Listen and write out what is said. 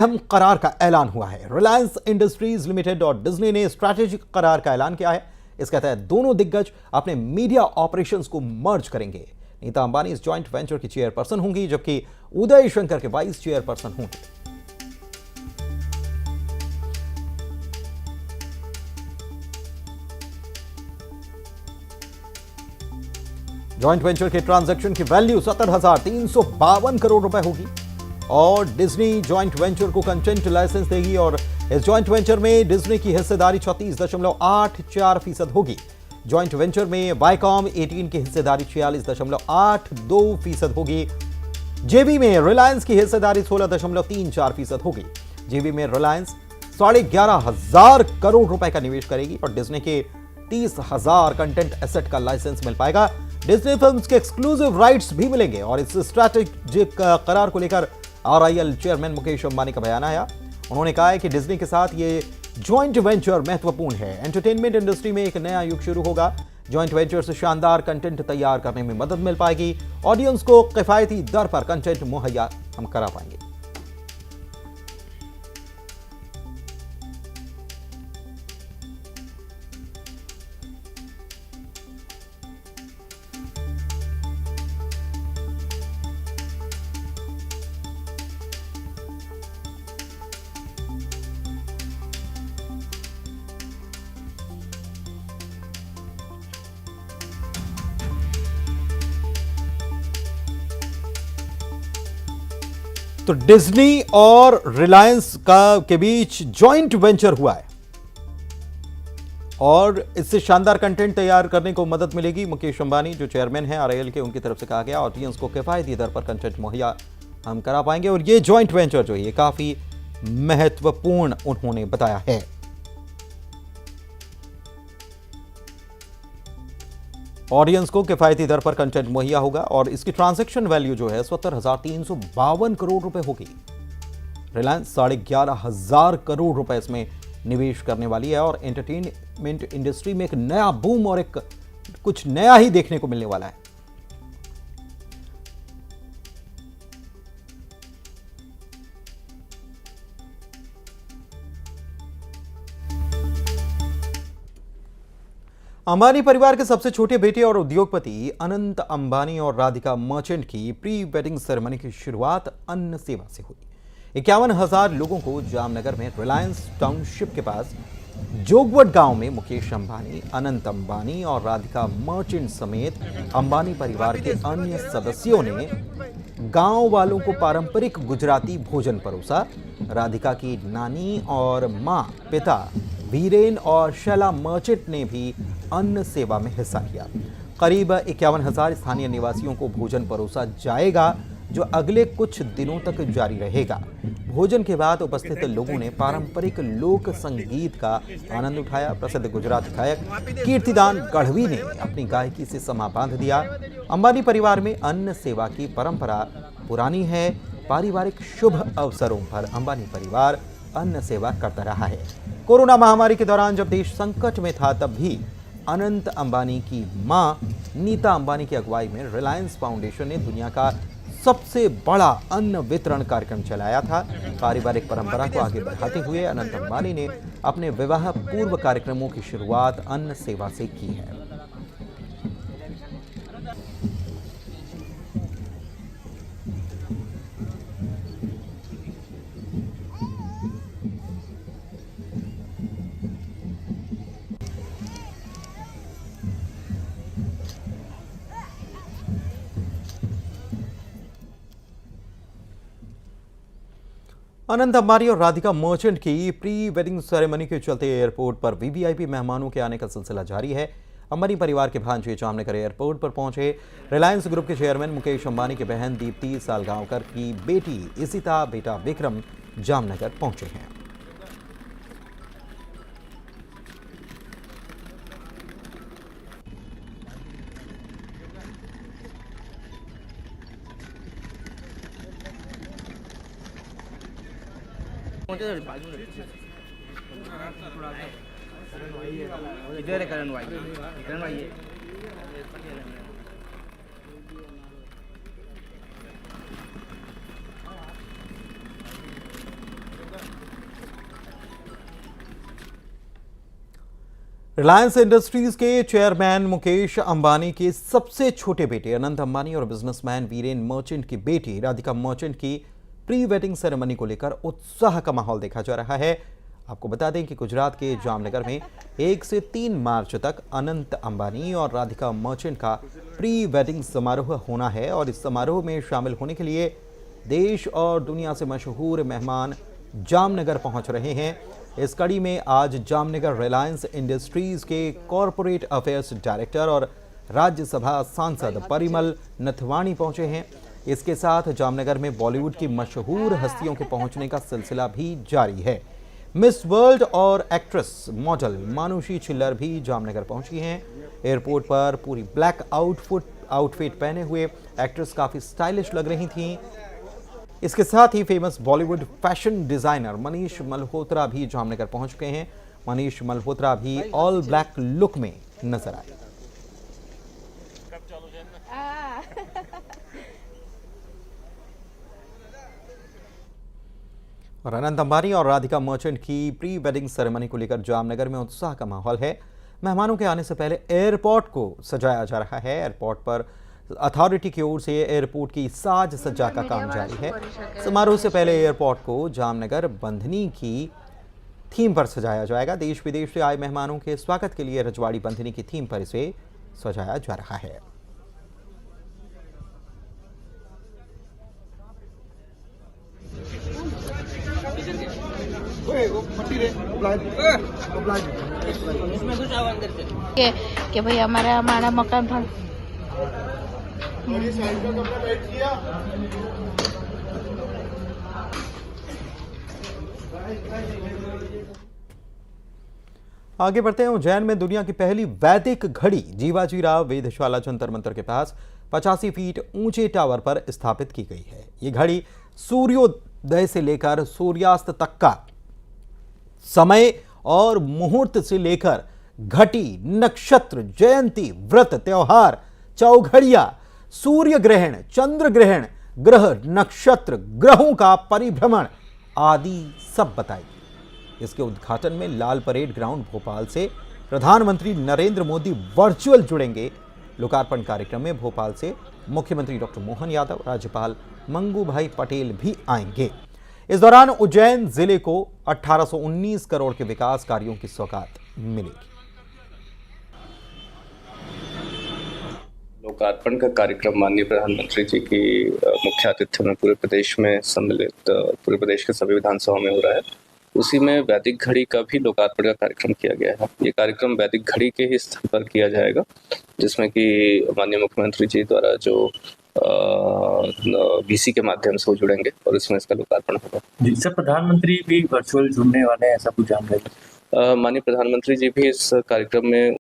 अहम करार का ऐलान हुआ है। रिलायंस इंडस्ट्रीज लिमिटेड और डिज्नी ने स्ट्रैटेजिक करार का ऐलान किया है। इसके तहत दोनों दिग्गज अपने मीडिया ऑपरेशंस को मर्ज करेंगे। नीता अंबानी इस जॉइंट वेंचर की चेयरपर्सन होंगी, जबकि उदय शंकर के वाइस चेयरपर्सन होंगे। जॉइंट वेंचर के ट्रांजैक्शन की वैल्यू 70,352 करोड़ रुपए होगी और डिज्नी जॉइंट वेंचर को कंटेंट लाइसेंस देगी और इस जॉइंट वेंचर में डिज्नी की हिस्सेदारी 36.84% होगी। जॉइंट वेंचर में वाईकॉम 18 की हिस्सेदारी 46.82% होगी। जेबी में रिलायंस की हिस्सेदारी 16.34% होगी। जेबी में रिलायंस 11,500 करोड़ रुपए का निवेश करेगी और डिज्नी के 30,000 कंटेंट एसेट का लाइसेंस मिल पाएगा। डिज्नी फिल्म्स के एक्सक्लूसिव राइट्स भी मिलेंगे और इस स्ट्रैटेजिक करार को लेकर आरआईएल चेयरमैन मुकेश अंबानी का बयान आया। उन्होंने कहा है कि डिज्नी के साथ ये जॉइंट वेंचर महत्वपूर्ण है। एंटरटेनमेंट इंडस्ट्री में एक नया युग शुरू होगा। जॉइंट वेंचर से शानदार कंटेंट तैयार करने में मदद मिल पाएगी। ऑडियंस को किफायती दर पर कंटेंट मुहैया हम करा पाएंगे। तो डिज्नी और रिलायंस के बीच जॉइंट वेंचर हुआ है और इससे शानदार कंटेंट तैयार करने को मदद मिलेगी। मुकेश अंबानी जो चेयरमैन है आरआईएल के, उनकी तरफ से कहा गया ऑडियंस को किफायती दर पर कंटेंट मुहैया हम करा पाएंगे और ये जॉइंट वेंचर जो ये काफी महत्वपूर्ण उन्होंने बताया है। ऑडियंस को किफायती दर पर कंटेंट मुहैया होगा और इसकी ट्रांजैक्शन वैल्यू जो है 70,352 करोड़ रुपए होगी। रिलायंस 11,500 करोड़ रुपए इसमें निवेश करने वाली है और एंटरटेनमेंट इंडस्ट्री में एक नया बूम और एक कुछ नया ही देखने को मिलने वाला है। अंबानी परिवार के सबसे छोटे बेटे और उद्योगपति अनंत अंबानी और राधिका मर्चेंट की प्री वेडिंग सेरेमनी की शुरुआत अन्न सेवा से हुई। 51,000 लोगों को जामनगर में रिलायंस टाउनशिप के पास जोगवट गांव में मुकेश अंबानी, अनंत अंबानी और राधिका मर्चेंट समेत अंबानी परिवार के अन्य सदस्यों ने गांव वालों को पारंपरिक गुजराती भोजन परोसा। राधिका की नानी और मां, पिता वीरेन और शैला मर्चेंट ने भी अन्न सेवा में हिस्सा लिया। करीब 51,000 स्थानीय निवासियों को भोजन परोसा जाएगा जो अगले कुछ दिनों तक जारी रहेगा। भोजन के बाद उपस्थित लोगों ने पारंपरिक लोक संगीत का आनंद उठाया। प्रसिद्ध गुजराती गायक कीर्तिदान गढ़वी ने अपनी गायकी से समा बांध दिया। अंबानी परिवार में अन्न सेवा की परंपरा पुरानी है। पारिवारिक शुभ अवसरों पर अंबानी परिवार अन्न सेवा करता रहा है। कोरोना महामारी के दौरान जब देश संकट में था तब भी अनंत अंबानी की मां नीता अंबानी की अगुवाई में रिलायंस फाउंडेशन ने दुनिया का सबसे बड़ा अन्न वितरण कार्यक्रम चलाया था। पारिवारिक परंपरा को आगे बढ़ाते हुए अनंत अंबानी ने अपने विवाह पूर्व कार्यक्रमों की शुरुआत अन्न सेवा से की है। अनंत अंबानी और राधिका मर्चेंट की प्री वेडिंग सेरेमनी के चलते एयरपोर्ट पर वीवीआईपी मेहमानों के आने का सिलसिला जारी है। अंबानी परिवार के भांजे जामनगर एयरपोर्ट पर पहुंचे। रिलायंस ग्रुप के चेयरमैन मुकेश अंबानी की बहन दीप्ति सालगांवकर की बेटी इसिता, बेटा विक्रम जामनगर पहुंचे हैं। इधर है करण भाई रिलायंस इंडस्ट्रीज के चेयरमैन मुकेश अंबानी के सबसे छोटे बेटे अनंत अंबानी और बिजनेसमैन वीरेन मर्चेंट की बेटी राधिका मर्चेंट की प्री वेडिंग सेरेमनी को लेकर उत्साह का माहौल देखा जा रहा है। आपको बता दें कि गुजरात के जामनगर में 1 से 3 मार्च तक अनंत अंबानी और राधिका मर्चेंट का प्री वेडिंग समारोह होना है और इस समारोह में शामिल होने के लिए देश और दुनिया से मशहूर मेहमान जामनगर पहुंच रहे हैं। इस कड़ी में आज जामनगर रिलायंस इंडस्ट्रीज के कॉरपोरेट अफेयर्स डायरेक्टर और राज्यसभा सांसद परिमल नथवाणी पहुंचे हैं। इसके साथ जामनगर में बॉलीवुड की मशहूर हस्तियों के पहुंचने का सिलसिला भी जारी है। मिस वर्ल्ड और एक्ट्रेस मॉडल मानुषी छिल्लर भी जामनगर पहुंची हैं। एयरपोर्ट पर पूरी ब्लैक आउटफिट पहने हुए एक्ट्रेस काफ़ी स्टाइलिश लग रही थीं। इसके साथ ही famous Bollywood fashion designer Manish Malhotra भी जामनगर पहुंच गए हैं। मनीष मल्होत्रा भी ऑल ब्लैक लुक में नजर आए। और अनंत अंबानी और राधिका मर्चेंट की प्री वेडिंग सेरेमनी को लेकर जामनगर में उत्साह का माहौल है। मेहमानों के आने से पहले एयरपोर्ट को सजाया जा रहा है। एयरपोर्ट पर अथॉरिटी की ओर से एयरपोर्ट की साज सज्जा का काम जारी है। समारोह से पहले एयरपोर्ट को जामनगर बंधनी की थीम पर सजाया जाएगा। देश विदेश से आए मेहमानों के स्वागत के लिए रजवाड़ी बंधनी की थीम पर इसे सजाया जा रहा है। कि भाई हमारा मकान पर आगे बढ़ते हैं। उज्जैन में दुनिया की पहली वैदिक घड़ी जीवाजी राव वेधशाला जंतर मंतर के पास 85 फीट ऊंचे टावर पर स्थापित की गई है। ये घड़ी सूर्योदय से लेकर सूर्यास्त तक का समय और मुहूर्त से लेकर घटी, नक्षत्र, जयंती, व्रत, त्योहार, चौघड़िया, सूर्य ग्रहण, चंद्र ग्रहण, ग्रह, नक्षत्र, ग्रहों का परिभ्रमण आदि सब बताएगी। इसके उद्घाटन में लाल परेड ग्राउंड भोपाल से प्रधानमंत्री नरेंद्र मोदी वर्चुअल जुड़ेंगे। लोकार्पण कार्यक्रम में भोपाल से मुख्यमंत्री डॉक्टर मोहन यादव, राज्यपाल मंगू भाई पटेल भी आएंगे। इस दौरान उज्जैन जिले को 1819 करोड़ के विकास कार्यों की सौगात मिलेगी। लोकार्पण का कार्यक्रम माननीय प्रधानमंत्री जी की मुख्य आतिथ्य में पूरे प्रदेश में सम्मिलित पूरे प्रदेश के सभी विधानसभा में हो रहा है। उसी में वैदिक घड़ी का भी लोकार्पण का कार्यक्रम किया गया है। ये कार्यक्रम वैदिक घड़ी के ही स्थान पर किया जाएगा, जिसमें कि माननीय मुख्यमंत्री जी द्वारा जो वीसी के माध्यम से वो जुड़ेंगे और इसमें इसका लोकार्पण होगा। जिससे प्रधानमंत्री भी वर्चुअल जुड़ने वाले हैं, ऐसा कुछ जानकारी? माननीय प्रधानमंत्री जी भी इस कार्यक्रम में